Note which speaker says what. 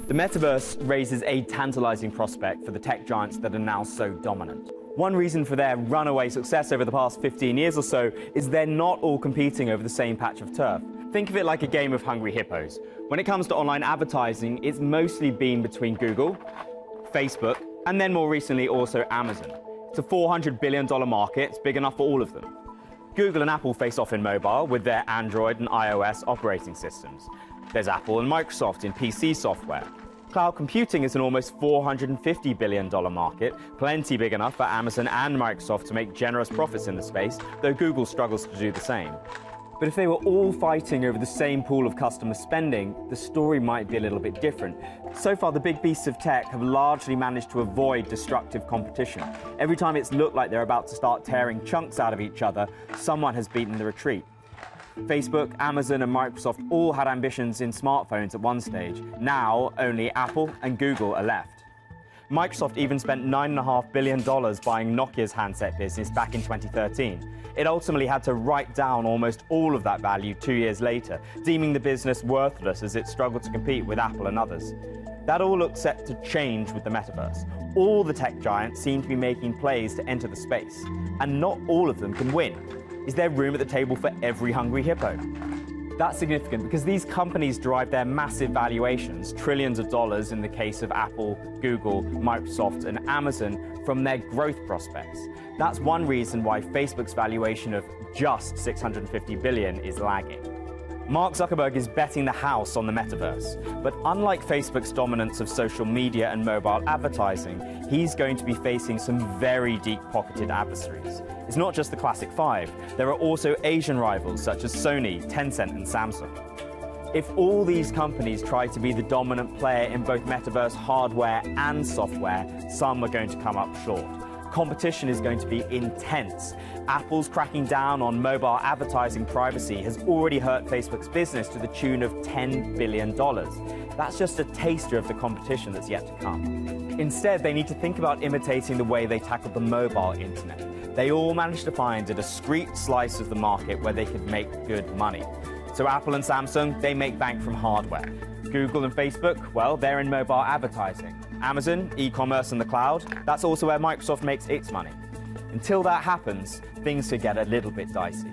Speaker 1: The metaverse raises a tantalizing prospect for the tech giants that are now so dominant. One reason for their runaway success over the past 15 years or so is they're not all competing over the same patch of turf. Think of it like a game of Hungry Hippos. When it comes to online advertising, it's mostly been between Google, Facebook, and then more recently also Amazon. It's a $400 billion market. It's big enough for all of them. Google and Apple face off in mobile with their Android and iOS operating systems. There's Apple and Microsoft in PC software. Cloud computing is an almost $450 billion market, plenty big enough for Amazon and Microsoft to make generous profits in the space, though Google struggles to do the same. But if they were all fighting over the same pool of customer spending, the story might be a little bit different. So far, the big beasts of tech have largely managed to avoid destructive competition. Every time it's looked like they're about to start tearing chunks out of each other, someone has beaten the retreat. Facebook, Amazon, and Microsoft all had ambitions in smartphones at one stage. Now, only Apple and Google are left. Microsoft even spent $9.5 billion buying Nokia's handset business back in 2013. It ultimately had to write down almost all of that value 2 years later, deeming the business worthless as it struggled to compete with Apple and others. That all looked set to change with the metaverse. All the tech giants seem to be making plays to enter the space, and not all of them can win. Is there room at the table for every hungry hippo? That's significant because these companies derive their massive valuations, trillions of dollars in the case of Apple, Google, Microsoft, and Amazon, from their growth prospects. That's one reason why Facebook's valuation of just $650 billion is lagging. Mark Zuckerberg is betting the house on the metaverse. But unlike Facebook's dominance of social media and mobile advertising, he's going to be facing some very deep-pocketed adversaries. It's not just the classic five. There are also Asian rivals such as Sony, Tencent, and Samsung. If all these companies try to be the dominant player in both metaverse hardware and software, some are going to come up short. Competition is going to be intense. Apple's cracking down on mobile advertising privacy has already hurt Facebook's business to the tune of $10 billion. That's just a taster of the competition that's yet to come. Instead, they need to think about imitating the way they tackled the mobile internet. They all managed to find a discrete slice of the market where they could make good money. So Apple and Samsung, they make bank from hardware. Google and Facebook, well, they're in mobile advertising. Amazon, e-commerce and the cloud, that's also where Microsoft makes its money. Until that happens, things could get a little bit dicey.